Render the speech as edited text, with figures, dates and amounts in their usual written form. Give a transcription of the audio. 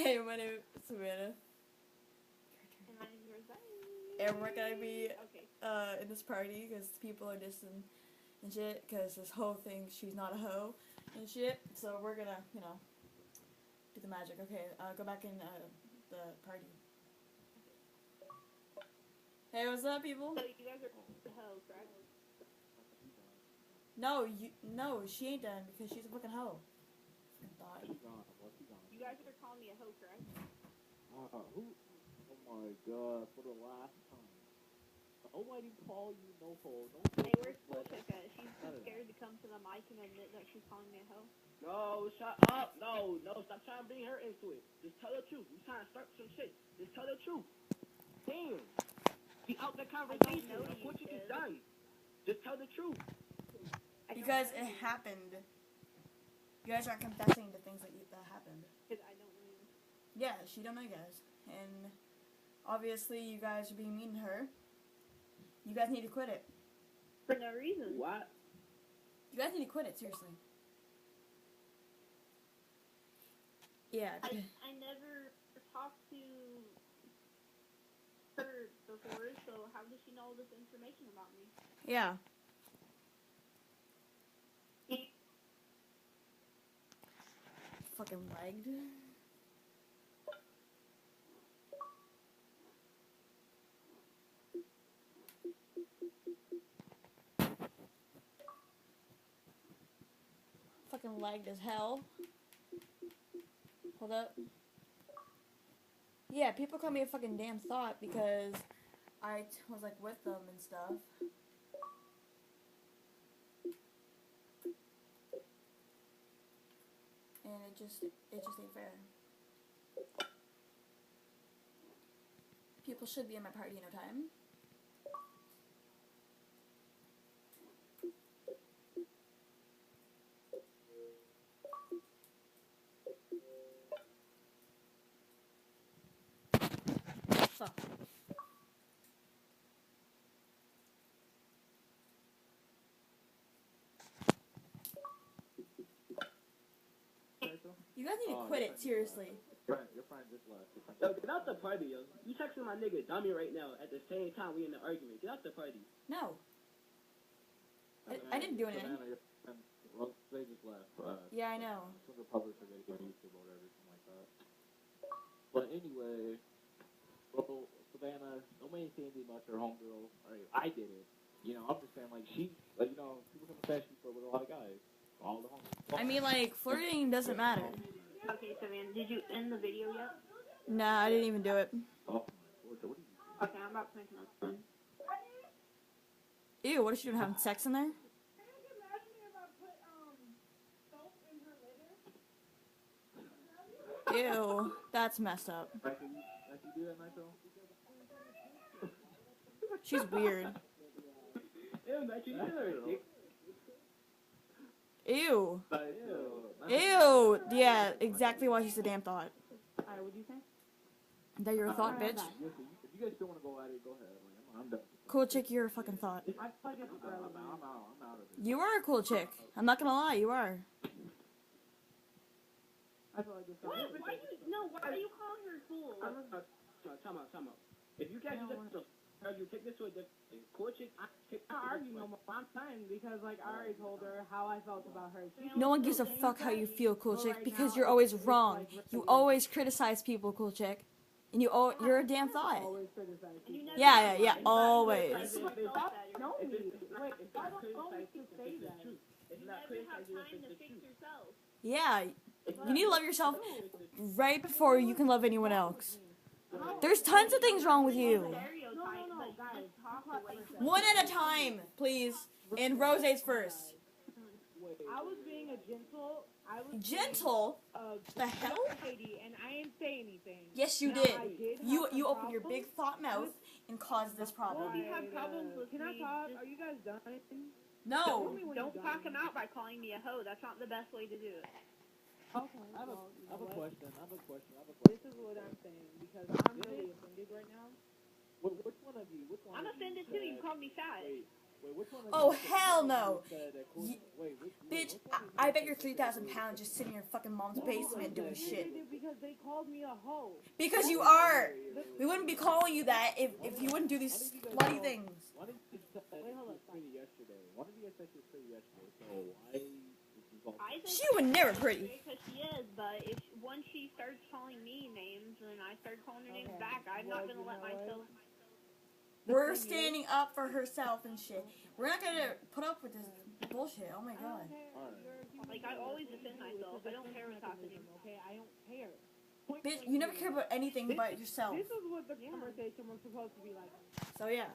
Hey, my name is Savannah. And my name is rosay. And we're gonna be Okay. in this party because people are dissing and shit. Because this hoe thinks she's not a hoe and shit. So we're gonna, do the magic. Okay, go back in the party. Hey, what's up, people? So you guys are the hoes, right? No, she ain't done because she's a fucking hoe. Fucking thought. She's gone. Well, she's gone. You guys are calling me a hoe, correct? Who? Oh my god, for the last time. Nobody call you no hoe. No Hey, where's coolchick at? She's too scared to come to the mic and admit that she's calling me a hoe. No, shut up. No, stop trying to bring her into it. Just tell the truth. You trying to start some shit. Just tell the truth. Damn. Be out the conversation. Of course you is done. Just tell the truth. Because it happened. You guys aren't confessing to things that happened. Because I don't know you. Yeah, she don't know you guys. And obviously you guys are being mean to her. You guys need to quit it. For no reason. What? You guys need to quit it, seriously. Yeah. I never talked to her before, so how does she know all this information about me? Yeah. Fucking lagged. Fucking lagged as hell. Hold up. Yeah, people call me a fucking damn thought because I was like with them and stuff. And it just ain't fair. People should be in my party in no time. Fuck. You guys need to quit it, seriously. Your friend just left. Yo, get out the party, yo. You texting my nigga dummy right now at the same time we in the argument. Get out the party. No. I didn't do anything. They just left. Yeah, I know. Some of the publishers are going to get YouTube or whatever, something like that. But anyway, well, Savannah, nobody saying anything about your homegirl. I did it. I'm just saying, like, she, like, people can say she flirt with a lot of guys. All the homies. I mean, like, flirting doesn't matter. Okay, so man, did you end the video yet? Nah, I didn't even do it. Oh, what do you do? Okay, I'm about to make another one. Ew, what is she doing, having sex in there? Ew, that's messed up. Can you do that, Nitro? She's weird. Ew, Nitro, you never dick. Ew. Ew. Ew. Yeah, exactly why she's a damn thought. Alright, what'd you say? That you're a thought, bitch. If you guys still want to go at it, go ahead. Like, I'm done. Cool chick, you're a fucking thought. I'm out of it. You are a cool chick. I'm not gonna lie, you are. I feel like this. Why are you calling her cool? Time out. If you guys you take this to a different coolchick, I'm not arguing no more. I'm saying because, like, I already told her how I felt about her. No one gives a fuck how you feel, cool chick, because you're always wrong. You always criticize people, cool chick. And you're a damn thought. Always criticize people. Yeah, always. No, wait, I don't always say that. it's not You never have criticizing time to the fix truth. yourself. Yeah, you need to love yourself right before you can love anyone else. There's tons of things wrong with you. No, guys. One at a time, please. And Rosay's first. I was being a gentle. Gentle? The hell? Lady, and I didn't say anything. Yes, you did. You opened your big thought mouth and caused this problem. If you have problems with Can I me, talk? just Are you guys done? No. don't talk him out by calling me a hoe. That's not the best way to do it. Okay. I have a question. This is what I'm saying because I'm really offended right now. Which one of you? I'm offended too. You called me fat. Wait, Wait, which one? Oh, hell no. Wait, Bitch, I bet you're 3,000 pounds just sitting in your fucking mom's basement doing shit. Because they called me a hoe. Because you are. We wouldn't be calling you that if you wouldn't do these bloody things. Why didn't you say Hold on. pretty yesterday? Why did you guys say she was pretty yesterday? So why? I think She was never pretty. because she is, but if once she starts calling me names and I start calling her names back, I'm not gonna let myself. We're standing up for herself and shit. We're not gonna put up with this bullshit. Oh my god. Like I always defend myself. I don't care what's happening. Okay, I don't care. Bitch, you never care about anything but yourself. This is what the conversation was supposed to be like. So yeah.